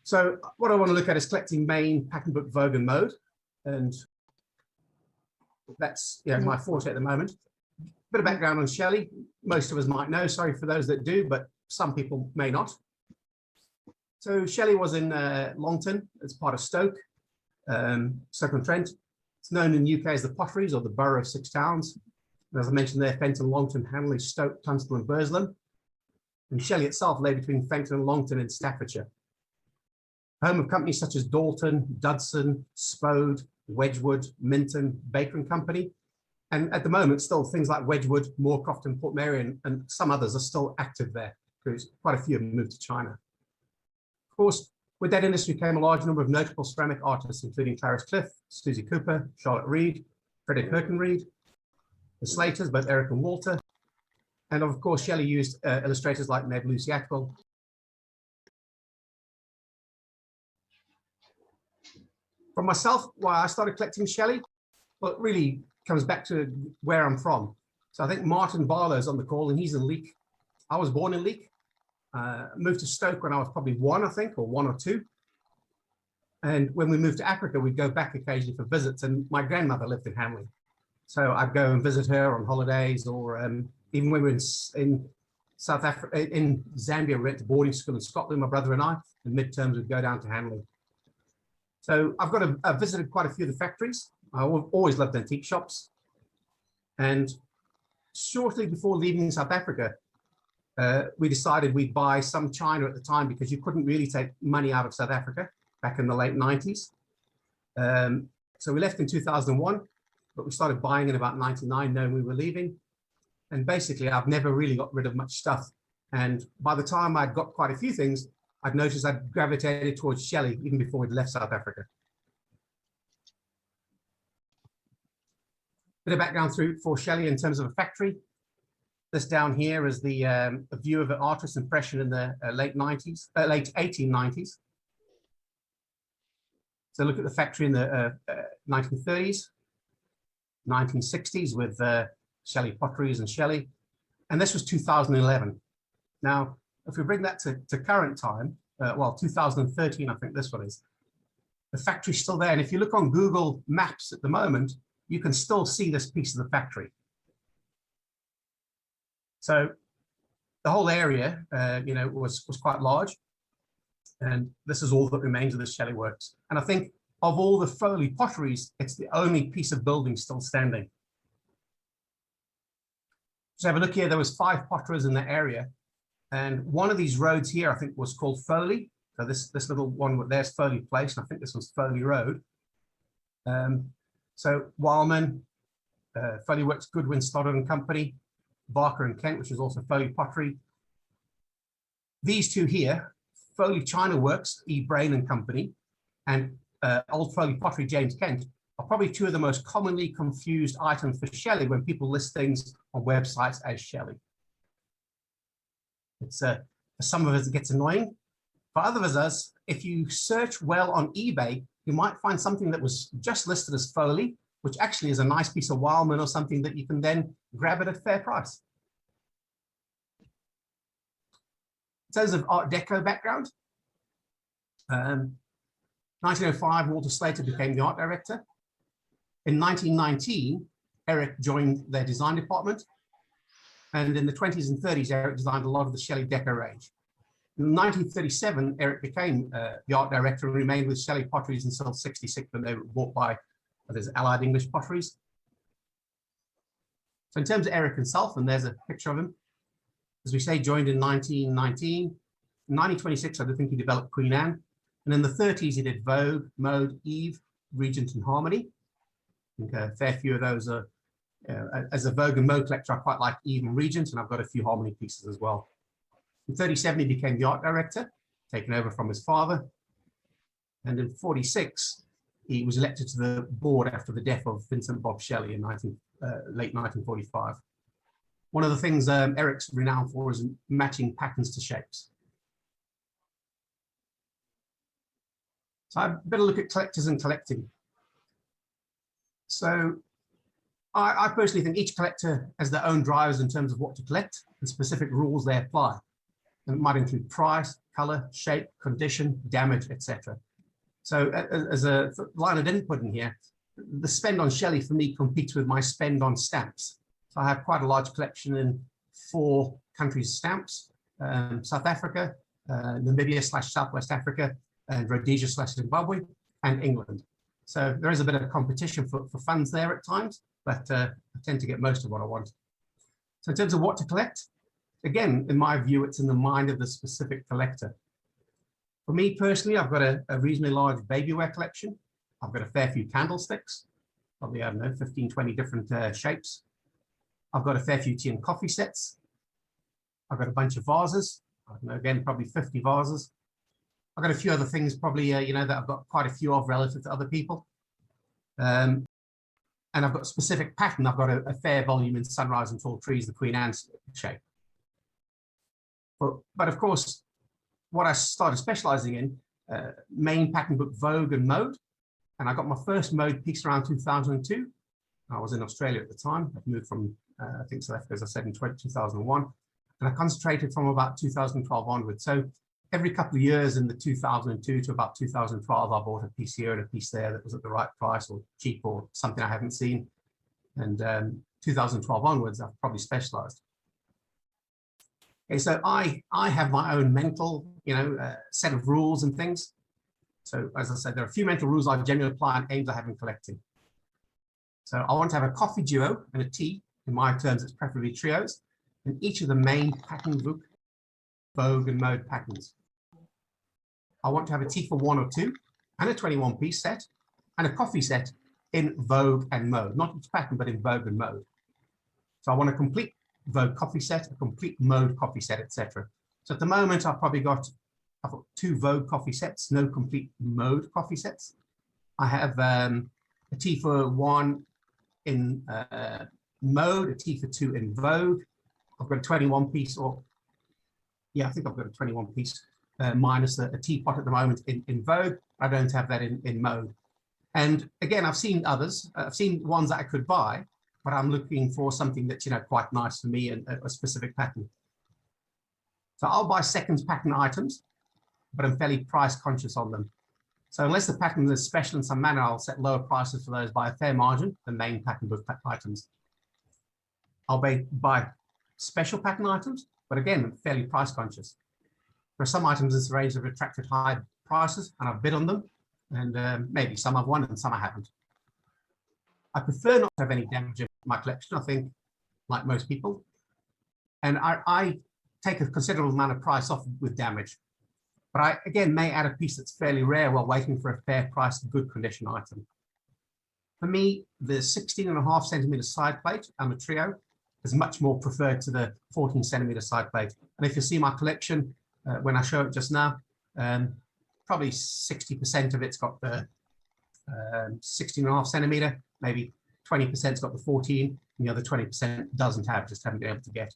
So what I want to look at is collecting main pattern book, Vogue and Mode. And that's my forte at the moment. Bit of background on Shelley. Most of us might know, sorry for those that do, but some people may not. So Shelley was in Longton as part of Stoke, Stoke-on-Trent. It's known in the UK as the Potteries, or the Borough of Six Towns. And as I mentioned there, Fenton, Longton, Hanley, Stoke, Tunstall and Burslem. And Shelley itself lay between Fenton and Longton in Staffordshire. Home of companies such as Dalton, Dudson, Spode, Wedgwood, Minton, Baker and Company. And at the moment, still things like Wedgwood, Moorcroft and Portmeirion and some others are still active there, because quite a few have moved to China. Of course, with that industry came a large number of notable ceramic artists, including Clarice Cliff, Susie Cooper, Charlotte Reed, Frederick Herkenried, the Slaters, both Eric and Walter. And of course, Shelley used illustrators like Ned Lucy Atwell. For myself, why I started collecting Shelley, well, it really comes back to where I'm from. So I think Martin Barlow's on the call, and he's in Leek. I was born in Leek. Moved to Stoke when I was probably 1, I think, or 1 or 2. And when we moved to Africa, we'd go back occasionally for visits. And my grandmother lived in Hanley, so I'd go and visit her on holidays, or even when we were in South Africa, in Zambia, we went to boarding school in Scotland, my brother and I. In midterms, we'd go down to Hanley. So I've visited quite a few of the factories. I always loved antique shops. And shortly before leaving South Africa, we decided we'd buy some china at the time, because you couldn't really take money out of South Africa back in the late 90s. So we left in 2001, but we started buying in about 99, knowing we were leaving. And basically, I've never really got rid of much stuff. And by the time I'd got quite a few things, I'd noticed I'd gravitated towards Shelley even before we'd left South Africa. Bit of background for Shelley in terms of a factory. This down here is the view of an artist's impression in the late 1890s. So look at the factory in the 1930s, 1960s with Shelley Potteries and Shelley. And this was 2011. Now, if we bring that to current time, well, 2013, I think this one is, the factory's still there. And if you look on Google Maps at the moment, you can still see this piece of the factory. So the whole area, was quite large. And this is all that remains of the Shelley works. And I think of all the Foley potteries, it's the only piece of building still standing. So have a look here, there was 5 potteries in the area. And one of these roads here, I think, was called Foley. So this little one, there's Foley Place, and I think this was Foley Road. So Wildman, Foley Works, Goodwin, Stoddard and Company, Barker and Kent, which is also Foley Pottery. These two here, Foley China Works, E. Brain and Company, and Old Foley Pottery, James Kent, are probably 2 of the most commonly confused items for Shelley when people list things on websites as Shelley. It's for some of us, it gets annoying. For others of us, if you search well on eBay, you might find something that was just listed as Foley, which actually is a nice piece of Wildman or something that you can then grab at a fair price. In terms of Art Deco background, 1905, Walter Slater became the art director. In 1919, Eric joined their design department. And in the 20s and 30s, Eric designed a lot of the Shelley Deco range. In 1937, Eric became the art director and remained with Shelley Potteries until '66, when they were bought by Allied English Potteries. So in terms of Eric himself, and there's a picture of him, as we say, joined in 1919. In 1926, I think he developed Queen Anne. And in the 30s, he did Vogue, Mode, Eve, Regent and Harmony. I think a fair few of those are, as a Vogue and Mode collector, I quite like Eve and Regent, and I've got a few Harmony pieces as well. In 37, he became the art director, taken over from his father. And in 46, he was elected to the board after the death of Vincent Bob Shelley in late 1945. One of the things Eric's renowned for is matching patterns to shapes. So I better look at collectors and collecting. So I personally think each collector has their own drivers in terms of what to collect and specific rules they apply. and it might include price, color, shape, condition, damage, etc. So as a line I didn't put in here, the spend on Shelley for me competes with my spend on stamps. So I have quite a large collection in 4 countries' stamps: South Africa, Namibia / Southwest Africa, and Rhodesia / Zimbabwe, and England. So there is a bit of competition for funds there at times, but I tend to get most of what I want. So in terms of what to collect, again, in my view, it's in the mind of the specific collector. For me personally, I've got a reasonably large babyware collection. I've got a fair few candlesticks, probably, I don't know, 15, 20 different shapes. I've got a fair few tea and coffee sets. I've got a bunch of vases. I don't know, again, probably 50 vases. I've got a few other things probably, you know, that I've got quite a few of relative to other people. And I've got a specific pattern. I've got a fair volume in Sunrise and Tall Trees, the Queen Anne shape. But of course, what I started specializing in, main pattern book Vogue and Mode. And I got my first Mode piece around 2002. I was in Australia at the time. I'd moved from, I think South Africa, as I said, in 2001. And I concentrated from about 2012 onwards. So every couple of years in the 2002 to about 2012, I bought a piece here and a piece there that was at the right price or cheap or something I haven't seen. And 2012 onwards, I've probably specialized. Okay, so I have my own mental, you know, set of rules and things. So as I said, there are a few mental rules I generally apply and aims I have in collecting. So I want to have a coffee duo and a tea. In my terms, it's preferably trios, in each of the main pattern book, Vogue and Mode patterns. I want to have a tea for 1 or 2 and a 21-piece set and a coffee set in Vogue and Mode, not each pattern, but in Vogue and Mode. So I want a complete Vogue coffee set, a complete Mode coffee set, etc. So at the moment, I've got 2 Vogue coffee sets, no complete Mode coffee sets. I have a tea for 1 in Mode, a tea for 2 in Vogue. I've got a 21-piece, or yeah, I think I've got a 21-piece minus a teapot at the moment in Vogue. I don't have that in Mode. And again, I've seen others. I've seen ones that I could buy, but I'm looking for something that's, you know, quite nice for me and a specific pattern. So I'll buy seconds pattern items, but I'm fairly price conscious on them. So unless the pattern is special in some manner, I'll set lower prices for those by a fair margin than main pattern book items. I'll buy special pattern items, but again, I'm fairly price conscious. There are some items in this range that have attracted high prices and I've bid on them, and maybe some I've won and some I haven't. I prefer not to have any damage in my collection, I think, like most people. And I take a considerable amount of price off with damage. But I, again, may add a piece that's fairly rare while waiting for a fair price, good condition item. For me, the 16.5 centimeter side plate and the trio is much more preferred to the 14 centimeter side plate. And if you see my collection, when I show it just now, probably 60% of it's got the 16.5 centimeter, maybe 20%'s got the 14, and the other 20% doesn't have, just haven't been able to get.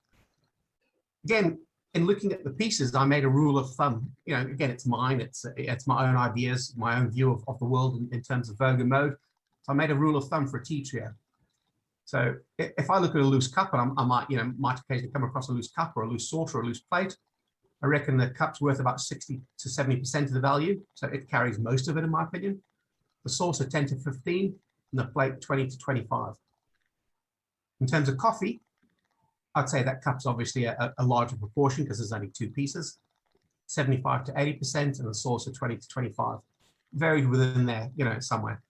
Again, in looking at the pieces, I made a rule of thumb. You know, again, it's mine, it's my own ideas, my own view of the world in terms of Vogue and Mode. So I made a rule of thumb for a tea trio. So if I look at a loose cup, and I might occasionally come across a loose cup or a loose saucer or a loose plate, I reckon the cup's worth about 60 to 70% of the value. So it carries most of it, in my opinion. The saucer 10 to 15, and the plate 20 to 25. In terms of coffee, I'd say that cup's obviously a larger proportion because there's only 2 pieces, 75 to 80%, and the saucer 20 to 25. Varied within there, you know, somewhere.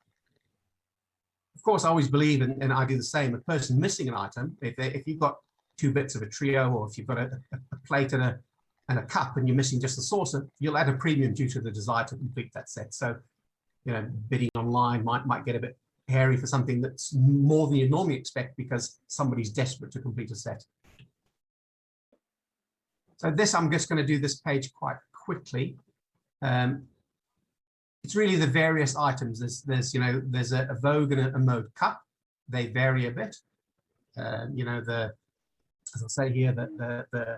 Of course, I always believe, and I do the same, a person missing an item, if you've got 2 bits of a trio, or if you've got a plate and a cup and you're missing just the saucer, you'll add a premium due to the desire to complete that set. So, you know, bidding online might get a bit hairy for something that's more than you'd normally expect because somebody's desperate to complete a set. So this, I'm just going to do this page quite quickly. It's really the various items. There's a Vogue and a Mode cup. They vary a bit. You know, as I say here, the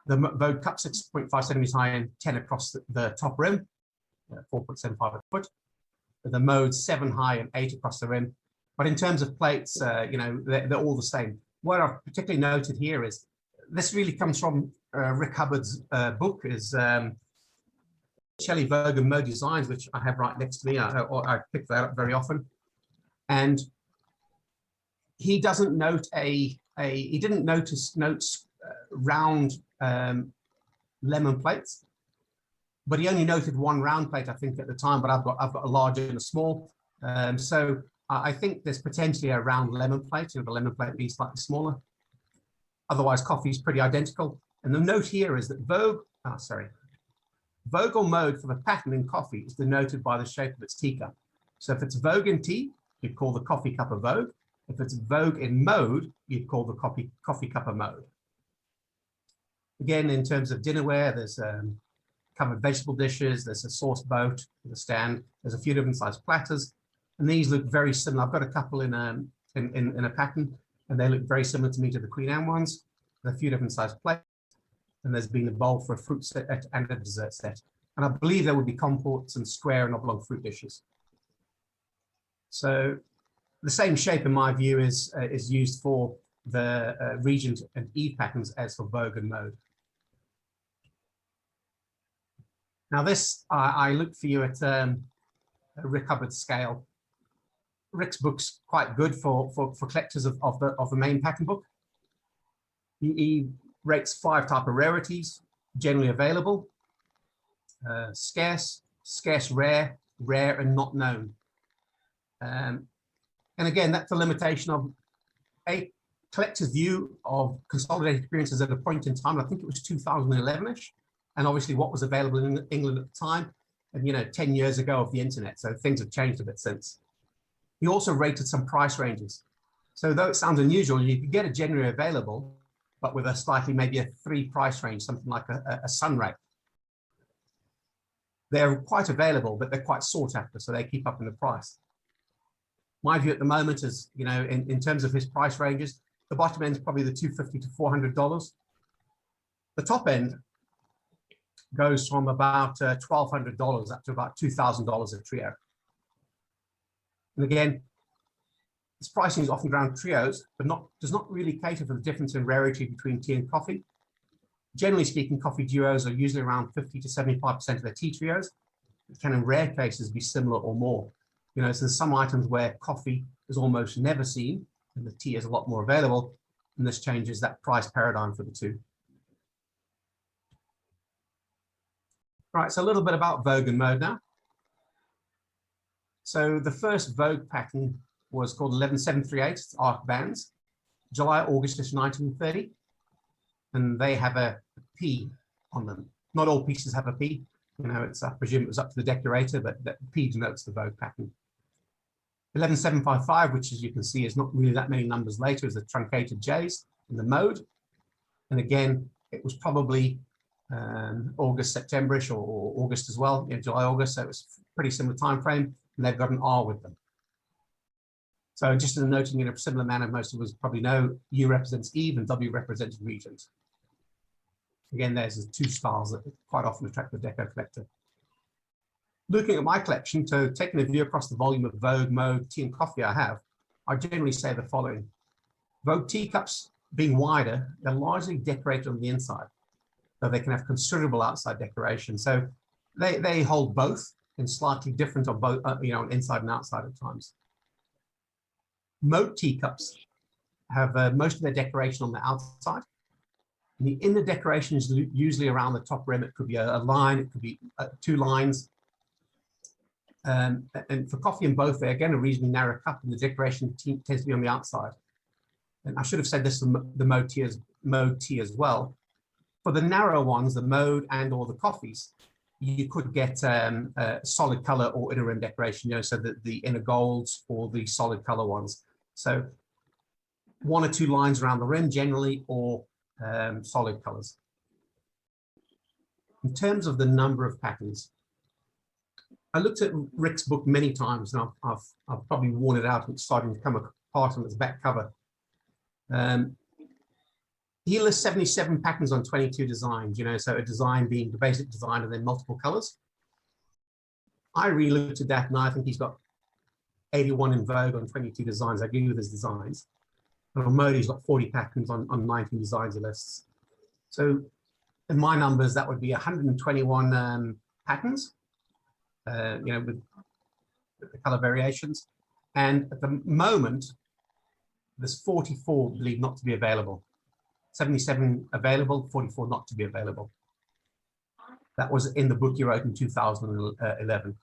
Vogue cup 6.5 centimeters high and 10 across the top rim, 4.75 a foot. The Mode 7 high and 8 across the rim. But in terms of plates, you know, they're all the same. What I've particularly noted here is this really comes from Rick Hubbard's book is Shelley, Vogue and Mode Designs, which I have right next to me. I pick that up very often. And he doesn't note he didn't notes round lemon plates, but he only noted one round plate, I think, at the time, but I've got a large and a small. So I think there's potentially a round lemon plate, the lemon plate being slightly smaller. Otherwise, coffee is pretty identical. And the note here is that Vogue or Mode for the pattern in coffee is denoted by the shape of its teacup. So if it's Vogue in tea, you'd call the coffee cup a Vogue. If it's Vogue in Mode, you'd call the coffee cup a Mode. Again, in terms of dinnerware, there's covered vegetable dishes, there's a sauce boat with a stand, there's a few different sized platters, and these look very similar. I've got a couple in a pattern, and they look very similar to me to the Queen Anne ones. There's a few different sized plates, and there's been a bowl for a fruit set and a dessert set. And I believe there would be compotes and square and oblong fruit dishes. So the same shape, in my view, is used for the Regent and Eve patterns as for Vogue and Mode. Now this, I looked for you at Rick Hubbard's scale. Rick's book's quite good for collectors of the main pattern book. He rates 5 types of rarities, generally available, scarce, rare, and not known. And again, that's a limitation of a collector's view of consolidated experiences at a point in time. I think it was 2011-ish. And obviously what was available in England at the time, and 10 years ago of the internet. So things have changed a bit since. He also rated some price ranges. So though it sounds unusual, you could get a generally available, but with a slightly, maybe a 3 price range, something like a sunray. They're quite available, but they're quite sought after, so they keep up in the price. My view at the moment is, in terms of his price ranges, the bottom end is probably the $250 to $400. The top end goes from about $1,200 up to about $2,000 a trio. And again, this pricing is often around trios, but does not really cater for the difference in rarity between tea and coffee. Generally speaking, coffee duos are usually around 50 to 75% of their tea trios. It can, in rare cases, be similar or more. So there's some items where coffee is almost never seen, and the tea is a lot more available, and this changes that price paradigm for the two. Right, so a little bit about Vogue and Mode now. So the first Vogue pattern was called 11738, it's arc bands, July, August 1930, and they have a P on them. Not all pieces have a P, I presume it was up to the decorator, but the P denotes the Vogue pattern. 11755, which as you can see is not really that many numbers later, is the truncated J's in the Mode. And again, it was probably August, September-ish, or August as well, July, August, so it was a pretty similar time frame, and they've got an R with them. So just in noting in a similar manner, most of us probably know U represents Eve and W represents Regent. Again, there's the 2 styles that quite often attract the deco collector. Looking at my collection, so taking a view across the volume of Vogue, Mode, tea and coffee I have, I generally say the following. Vogue teacups being wider, they're largely decorated on the inside, so they can have considerable outside decoration. So they hold both in slightly different on both, inside and outside at times. Mode teacups have most of their decoration on the outside. And the inner decoration is usually around the top rim. It could be a line, it could be 2 lines. And for coffee and both, they're again a reasonably narrow cup, and the decoration tends to be on the outside. And I should have said this for the Mode tea as well. For the narrow ones, the Mode and or the coffees, you could get solid color or inner rim decoration, so that the inner golds or the solid color ones. So 1 or 2 lines around the rim generally, or solid colors. In terms of the number of patterns, I looked at Rick's book many times, and I've probably worn it out and it's starting to come apart on its back cover. He lists 77 patterns on 22 designs, so a design being the basic design and then multiple colors. I really looked at that, and I think he's got 81 in Vogue on 22 designs. I agree with his designs. And on Mode, he's got 40 patterns on 19 designs or lists. So in my numbers, that would be 121 patterns, with the color variations. And at the moment, there's 44 believed not to be available. 77 available, 44 not to be available. That was in the book you wrote in 2011.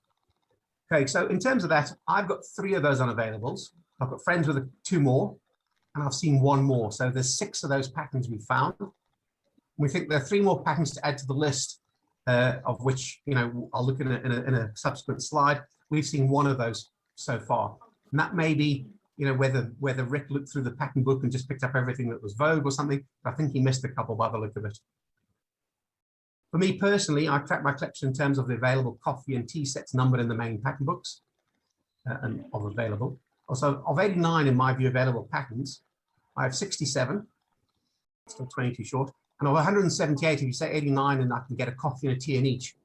Okay, so in terms of that, I've got 3 of those unavailables. I've got friends with 2 more, and I've seen 1 more. So there's 6 of those patterns we found. We think there are 3 more patterns to add to the list, of which, I'll look at in a subsequent slide. We've seen 1 of those so far. And that may be, whether Rick looked through the pattern book and just picked up everything that was Vogue or something. I think he missed a couple by the look of it. For me personally, I track my collection in terms of the available coffee and tea sets numbered in the main pattern books and of available. Also, of 89, in my view, available patterns, I have 67, still 22 short. And of 178, if you say 89 and I can get a coffee and a tea in each,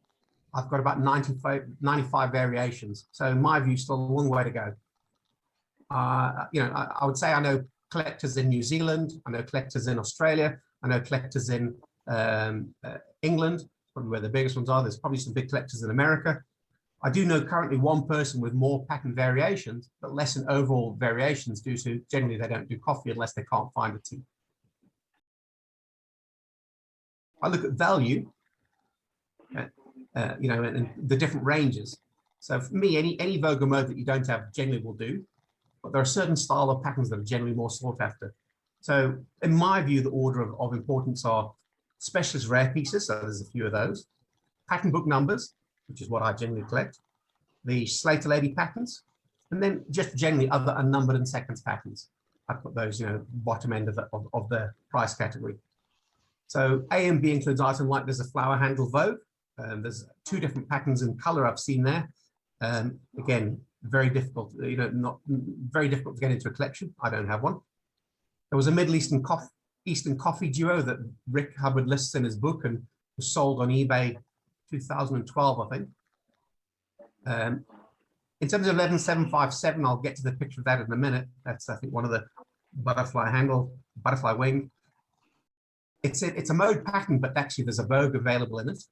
I've got about 95 variations. So in my view, still a long way to go. I would say I know collectors in New Zealand, I know collectors in Australia, I know collectors in England, probably where the biggest ones are. There's probably some big collectors in America. I do know currently 1 person with more pattern variations, but less in overall variations due to generally they don't do coffee unless they can't find a tea. I look at value, and the different ranges. So for me, any Vogue mode that you don't have generally will do, but there are certain style of patterns that are generally more sought after. So in my view, the order of importance are specialist rare pieces, so there's a few of those, pattern book numbers, which is what I generally collect, the Slater Lady patterns, and then just generally other unnumbered and seconds patterns. I put those, bottom end of the price category. So A and B includes item like there's a flower handle Vogue. There's 2 different patterns in color I've seen there. Again, very difficult, not very difficult to get into a collection. I don't have one. There was a Middle Eastern coffee duo that Rick Hubbard lists in his book and was sold on eBay 2012, I think. In terms of 11757, I'll get to the picture of that in a minute. That's, I think, one of the butterfly wing. It's a mode pattern, but actually there's a Vogue available in it.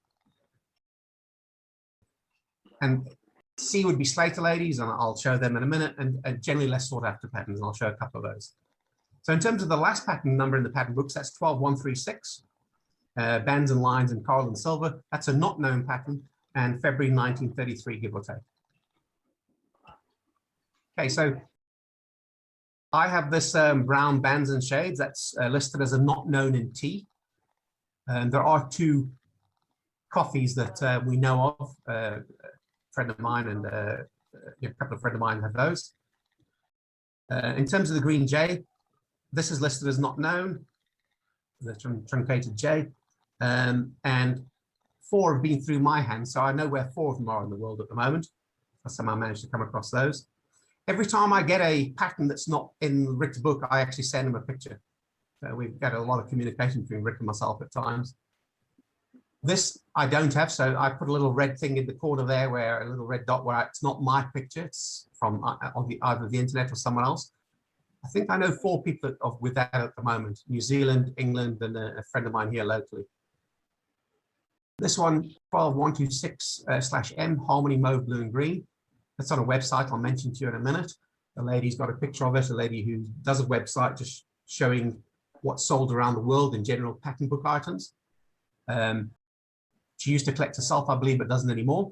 And C would be Slater Ladies, and I'll show them in a minute, and generally less sought after patterns, and I'll show a couple of those. So in terms of the last pattern number in the pattern books, that's 12136, bands and lines in coral and silver. That's a not known pattern, and February 1933, give or take. Okay, so I have this brown bands and shades that's listed as a not known in tea. And there are 2 coffees that we know of. A friend of mine and a couple of friends of mine have those. In terms of the green J, this is listed as not known, the truncated J, and 4 have been through my hands, so I know where 4 of them are in the world at the moment. I somehow managed to come across those. Every time I get a pattern that's not in Rick's book, I actually send him a picture. We've got a lot of communication between Rick and myself at times. This I don't have, so I put a little red thing in the corner there, where a little red dot where it's not my picture, it's from either the internet or someone else. I think I know 4 people with that at the moment: New Zealand, England, and a friend of mine here locally. This one, 12126/M, Harmony Mauve, Blue and Green. That's on a website I'll mention to you in a minute. The lady's got a picture of it, a lady who does a website just showing what's sold around the world in general pattern book items. She used to collect herself, I believe, but doesn't anymore.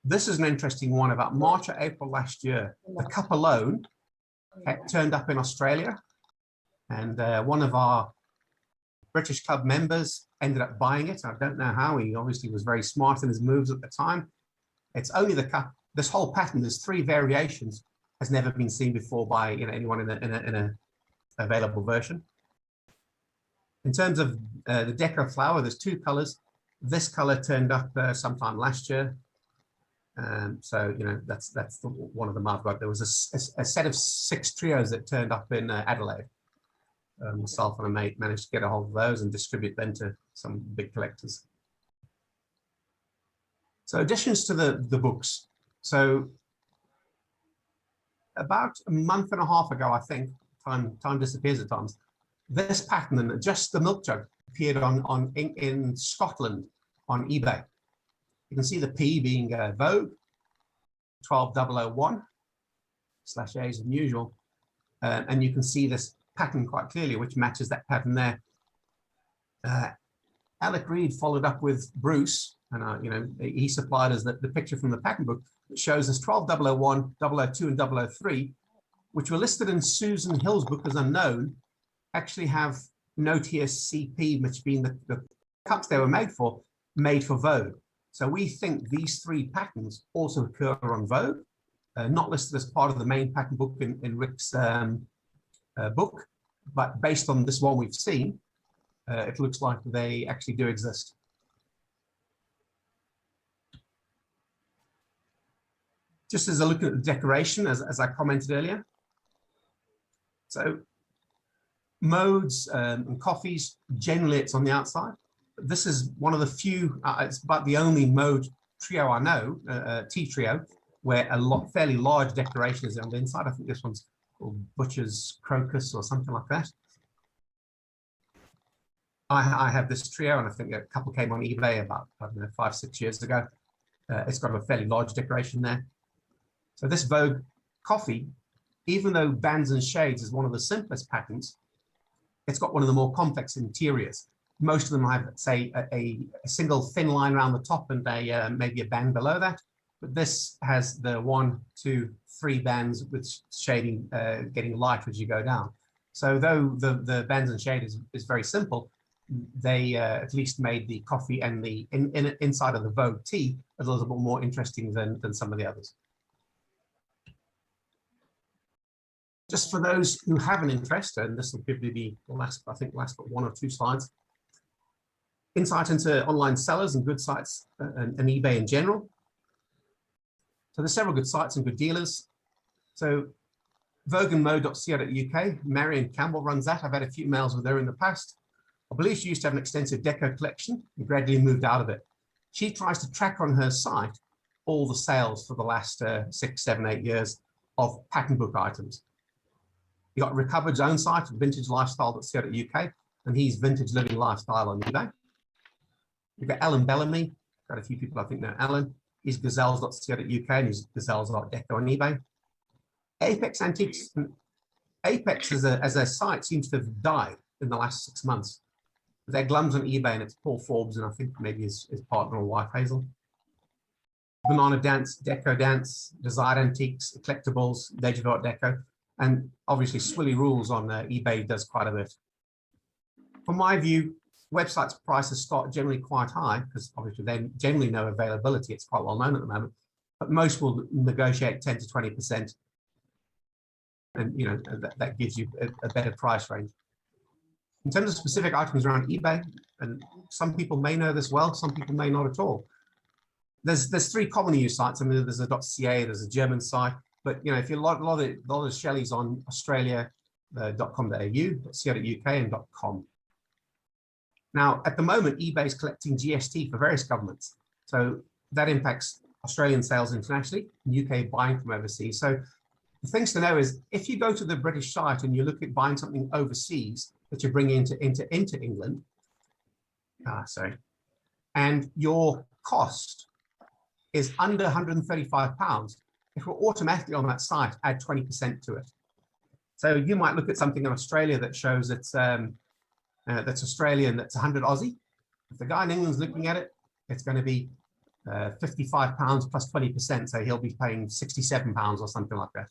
This is an interesting one. About March or April last year, the cup alone turned up in Australia, and one of our British club members ended up buying it. I don't know how. He obviously was very smart in his moves at the time. It's only the cup. This whole pattern, there's 3 variations, has never been seen before by anyone in a available version. In terms of the deco flower, there's 2 colors. This color turned up sometime last year. So, that's one of them I've got. There was a set of 6 trios that turned up in Adelaide. Myself and a mate managed to get a hold of those and distribute them to some big collectors. So additions to the books. So about a month and a half ago, I think, time disappears at times, this pattern and just the milk jug appeared in Scotland on eBay. You can see the P being Vogue 12001 / A as usual, and you can see this pattern quite clearly, which matches that pattern there. Alec Reed followed up with Bruce, and you know, he supplied us the picture from the pattern book that shows us 12001, 002, and 003, which were listed in Susan Hill's book as unknown, actually have note here CP, which being the cups they were made for Vogue. So we think these three patterns also occur on Vogue, not listed as part of the main pattern book in Rick's book, but based on this one we've seen, it looks like they actually do exist. Just as a look at the decoration, as I commented earlier. So modes and coffees, generally it's on the outside. But this is one of the few, it's about the only mode trio I know, tea trio, where a fairly large decoration is on the inside. I think this one's called Butcher's Crocus or something like that. I have this trio, and I think a couple came on eBay about, I don't know, 5 or 6 years ago. It's got a fairly large decoration there. So this Vogue coffee, even though Bands and Shades is one of the simplest patterns, it's got one of the more complex interiors. Most of them have, say, a single thin line around the top and maybe a band below that. But this has the 1, 2, 3 bands with shading getting light as you go down. So though the Bands and Shade is very simple, they at least made the coffee and the inside of the Vogue tea a little bit more interesting than some of the others. Just for those who have an interest, and this will probably be the last but 1 or 2 slides, insight into online sellers and good sites and eBay in general. So there's several good sites and good dealers. So vogueandmode.co.uk, Marion Campbell runs that. I've had a few emails with her in the past. I believe she used to have an extensive deco collection and gradually moved out of it. She tries to track on her site all the sales for the last 6, 7, 8 years of pattern book items. You got Recovered's own site, vintagelifestyle.co.uk, and he's Vintage Living Lifestyle on eBay. You've got Alan Bellamy, got a few people I think know Alan. He's gazelles.co.uk and he's gazelles.deco on eBay. Apex Antiques, Apex as a site seems to have died in the last 6 months. They're glums on eBay and it's Paul Forbes and I think maybe his partner or wife Hazel. Banana Dance, Deco Dance, Desired Antiques, Collectibles, Deco, and obviously Swilly Rules on eBay does quite a bit. From my view, websites prices start generally quite high because obviously they generally know availability. It's quite well known at the moment, but most will negotiate 10 to 20%, and you know that gives you a better price range. In terms of specific items around eBay, and some people may know this well, some people may not at all. There's 3 commonly used sites. I mean, there's a .ca, there's a German site, but you know, if you a lot of the Shelley's on Australia.com.au, .co.uk, and .com. Now, at the moment, eBay is collecting GST for various governments, so that impacts Australian sales internationally, UK buying from overseas. So the things to know is if you go to the British site and you look at buying something overseas that you bring into England, and your cost is under £135, it will automatically on that site add 20% to it. So you might look at something in Australia that shows it's that's Australian, that's 100 Aussie. If the guy in England's looking at it, it's going to be £55 plus 20%, so he'll be paying £67 or something like that.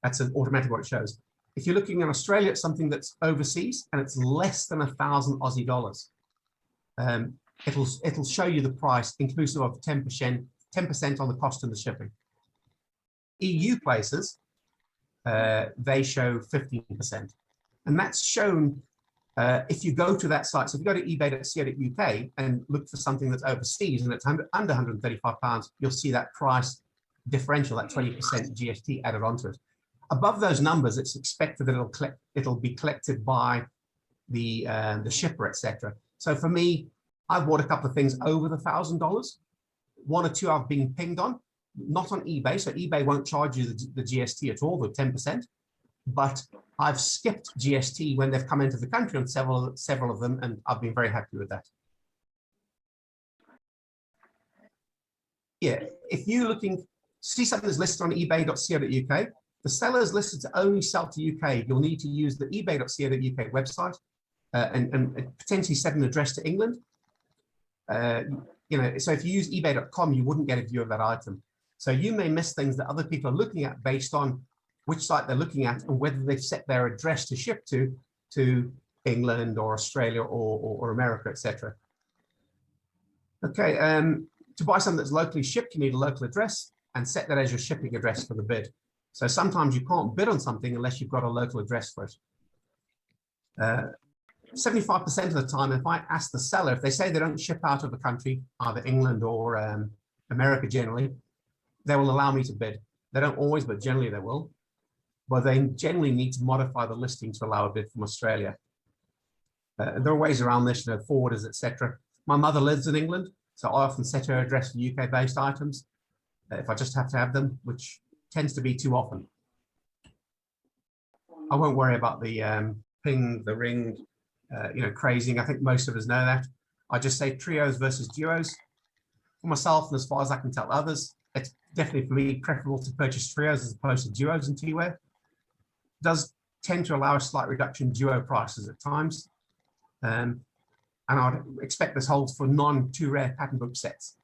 That's an automatic what it shows. If you're looking in Australia at something that's overseas and it's less than 1,000 Aussie dollars, it'll show you the price inclusive of 10% on the cost and the shipping. EU places, they show 15%, and that's shown if you go to that site. So if you go to ebay.co.uk and look for something that's overseas and it's under £135, you'll see that price differential, that 20% GST added onto it. Above those numbers, it's expected that it'll be collected by the shipper, etc. So for me, I've bought a couple of things over the $1,000. 1 or 2 I've been pinged on, not on eBay. So eBay won't charge you the GST at all, the 10%. but I've skipped GST when they've come into the country on several of them, and I've been very happy with that. Yeah, if you're looking, see something that's listed on ebay.co.uk, the seller is listed to only sell to UK. You'll need to use the ebay.co.uk website and potentially set an address to England. You know, so if you use ebay.com, you wouldn't get a view of that item. So you may miss things that other people are looking at based on which site they're looking at and whether they've set their address to ship to England or Australia or America, etc. Okay, to buy something that's locally shipped, you need a local address and set that as your shipping address for the bid. So sometimes you can't bid on something unless you've got a local address for it. 75% of the time, if I ask the seller, if they say they don't ship out of the country, either England or America generally, they will allow me to bid. They don't always, but generally they will. But they generally need to modify the listing to allow a bid from Australia. There are ways around this, you know, forwarders, etc. My mother lives in England, so I often set her address for UK-based items if I just have to have them, which tends to be too often. I won't worry about the ping, the ring, you know, crazing. I think most of us know that. I just say trios versus duos. For myself, and as far as I can tell others, it's definitely for me preferable to purchase trios as opposed to duos in teaware. It does tend to allow a slight reduction in duo prices at times. And I'd expect this holds for non-too rare pattern book sets.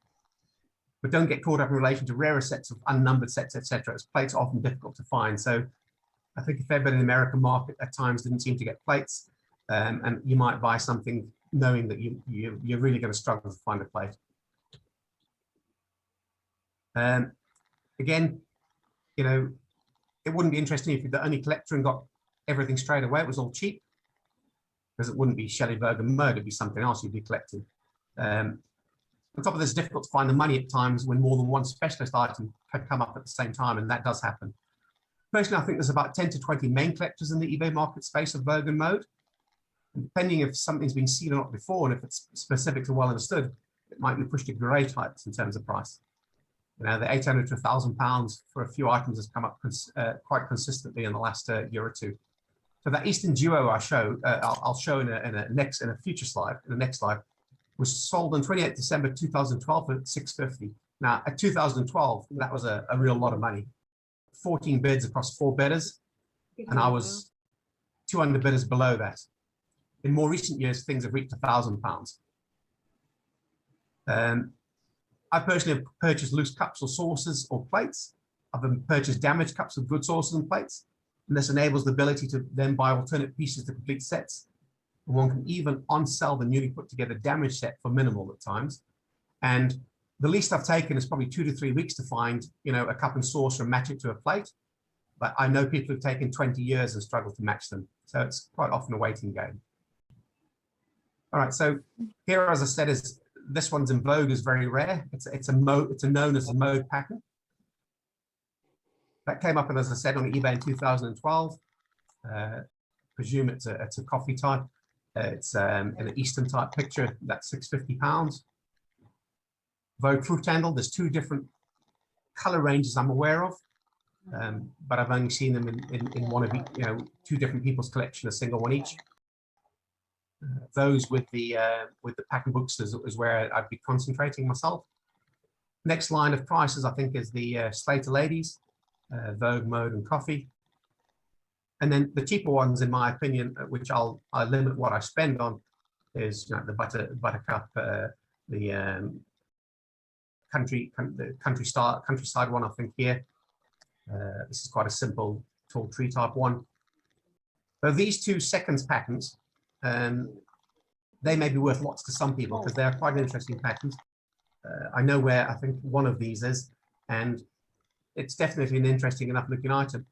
But don't get caught up in relation to rarer sets of unnumbered sets, etc. As plates are often difficult to find. So I think a fair bit in the American market at times didn't seem to get plates. And you might buy something knowing that you're really going to struggle to find a plate. Again, you know, it wouldn't be interesting if you're the only collector and got everything straight away. It was all cheap, because it wouldn't be Shelley, Vogue and Mode. It'd be something else you'd be collecting. On top of this, it's difficult to find the money at times when more than one specialist item can come up at the same time, and that does happen. Personally, I think there's about 10 to 20 main collectors in the eBay market space of Vogue and Mode. And depending if something's been seen or not before, and if it's specific to well understood, it might be pushed to great heights in terms of price. You know, the £800 to £1,000 for a few items has come up quite consistently in the last year or two. So that Eastern Duo I show, I'll show in a future slide, in the next slide, was sold on 28th December 2012 for $650. Now, at 2012, that was a real lot of money. 14 bids across 4 bidders, and I was 200 bidders below that. In more recent years, things have reached £1,000. I personally have purchased loose cups or saucers or plates. I've purchased damaged cups of good saucers and plates, and this enables the ability to then buy alternate pieces to complete sets. And one can even on-sell the newly put together damaged set for minimal at times. And the least I've taken is probably 2 to 3 weeks to find, you know, a cup and saucer and match it to a plate. But I know people who've taken 20 years and struggled to match them. So it's quite often a waiting game. All right, so here, as I said, is this one's in Vogue, is very rare. It's known as a mode pattern. That came up, and as I said, on eBay in 2012. Presume it's a coffee type. It's an Eastern type picture. That's £650. Vogue fruit handle. There's 2 different color ranges I'm aware of, but I've only seen them in one of 2 different people's collection, a single one each. Those with the pattern books is where I'd be concentrating myself. Next line of prices, I think, is the Slater Ladies, Vogue, Mode, and Coffee. And then the cheaper ones, in my opinion, which I'll limit what I spend on, is the Buttercup, the countryside one, I think here. This is quite a simple tall tree type one. So these 2 seconds patterns, they may be worth lots to some people because they are quite interesting patterns. I know where I think one of these is, and it's definitely an interesting enough looking item.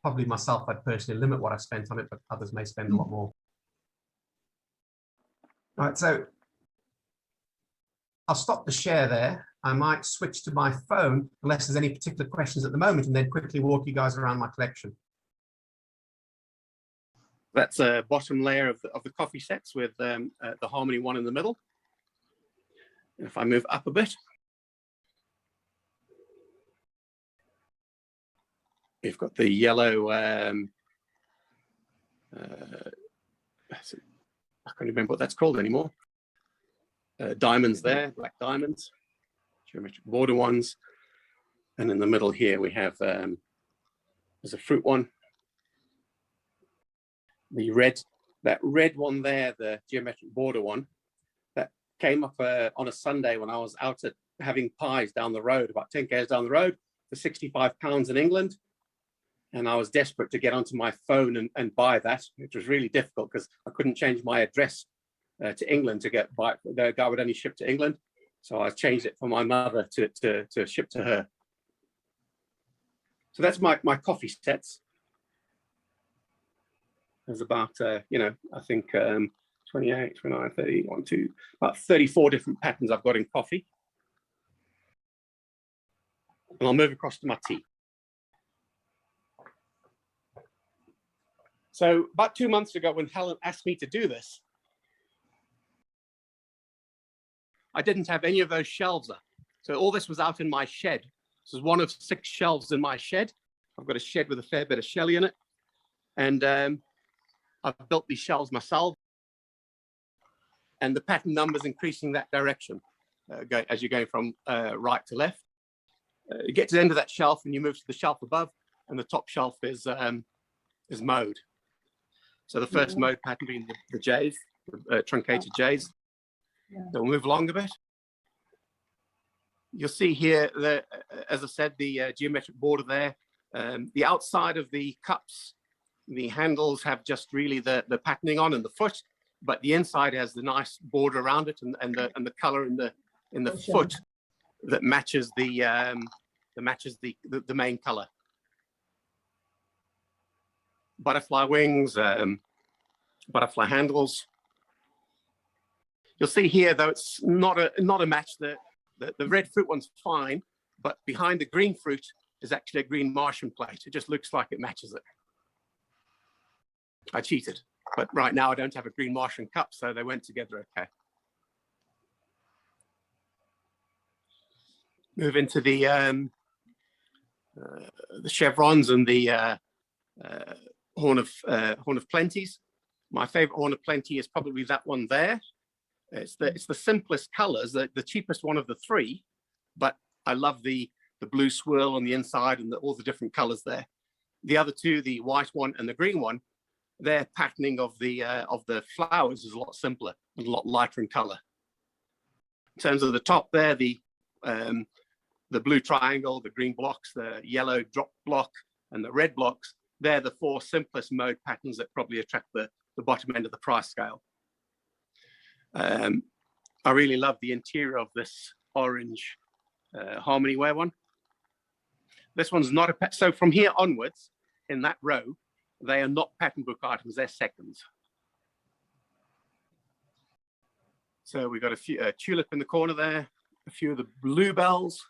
Probably myself, I'd personally limit what I spent on it, but others may spend a lot more. All right, so I'll stop the share there. I might switch to my phone unless there's any particular questions at the moment, and then quickly walk you guys around my collection. That's a bottom layer of the coffee sets with the Harmony one in the middle. If I move up a bit, we've got the yellow I can't remember what that's called anymore. Diamonds there, black diamonds, geometric border ones. And in the middle here, we have, there's a fruit one. The red, that red one there, the geometric border one, that came up on a Sunday when I was out at having pies down the road, about 10 k's down the road, for £65 in England. And I was desperate to get onto my phone and buy that, which was really difficult because I couldn't change my address to England to get by. The guy would only ship to England. So I changed it for my mother to ship to her. So that's my coffee sets. There's about, you know, I think 28, 29, 30, 1, 2, about 34 different patterns I've got in coffee. And I'll move across to my tea. So about 2 months ago, when Helen asked me to do this, I didn't have any of those shelves up. So all this was out in my shed. This is one of 6 shelves in my shed. I've got a shed with a fair bit of Shelley in it. And I've built these shelves myself. And the pattern numbers increasing that direction as you're going from right to left. You get to the end of that shelf and you move to the shelf above, and the top shelf is mode. So the first mode pattern being the J's, truncated J's. Yeah. So we'll move along a bit. You'll see here, as I said, the geometric border there. The outside of the cups, the handles have just really the patterning on and the foot, but the inside has the nice border around it and the color in the foot that matches the main color. Butterfly wings, butterfly handles. You'll see here, though, it's not a match. The red fruit one's fine, but behind the green fruit is actually a green Martian plate. It just looks like it matches it. I cheated, but right now I don't have a green Martian cup, so they went together okay. Move into the chevrons and the horn of plenties. My favorite horn of plenty is probably that one there. It's the simplest colors, the cheapest one of the 3, but I love the blue swirl on the inside and all the different colors there. The other 2, the white one and the green one, their patterning of the flowers is a lot simpler and a lot lighter in color. In terms of the top there, the blue triangle, the green blocks, the yellow drop block, and the red blocks, they're the 4 simplest mode patterns that probably attract the bottom end of the price scale. I really love the interior of this orange harmony wear one. This one's not a so from here onwards in that row, they are not pattern book items, they're seconds. So we've got a few tulip in the corner there, a few of the bluebells.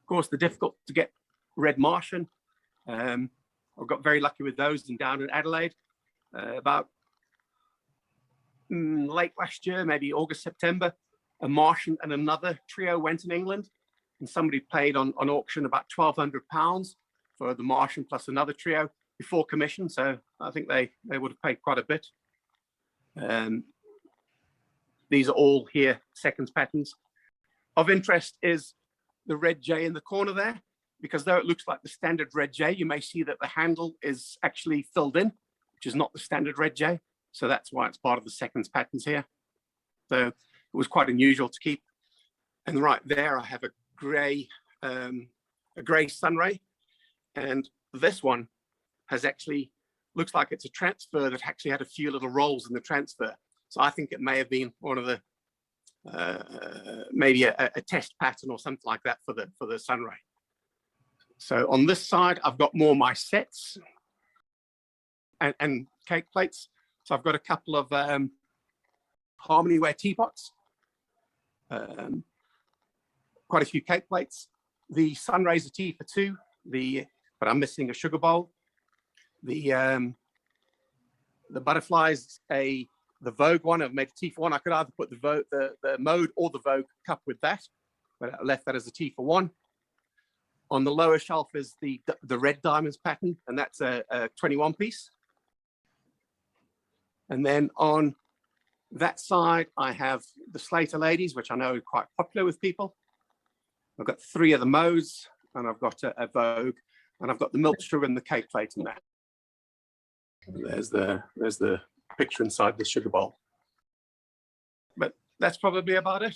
Of course, the difficult to get red Martian. I got very lucky with those down in Adelaide about late last year, maybe August, September. A Martian and another trio went in England, and somebody paid on auction about £1,200 for the Martian plus another trio before commission. So I think they would have paid quite a bit. These are all here seconds patterns. Of interest is the red J in the corner there, because though it looks like the standard red J, you may see that the handle is actually filled in, which is not the standard red J. So that's why it's part of the seconds patterns here. So it was quite unusual to keep. And right there, I have a gray sunray. And this one has actually, looks like it's a transfer that actually had a few little rolls in the transfer. So I think it may have been one of the, maybe a test pattern or something like that for the sunray. So on this side, I've got more my sets and cake plates. So I've but a couple of harmony ware teapots, quite a few cake plates. The sunrays are tea for 2, but I'm missing a sugar bowl. The butterflies, the Vogue one, I've made a tea for 1. I could either put the mode or the Vogue cup with that, but I left that as a tea for 1. On the lower shelf is the red diamonds pattern, and that's a 21 piece. And then on that side, I have the Slater ladies, which I know are quite popular with people. I've got 3 of the Moes, and I've got a Vogue, and I've got the Milkshaw and the cake plate in that. There's the picture inside the sugar bowl. But that's probably about it.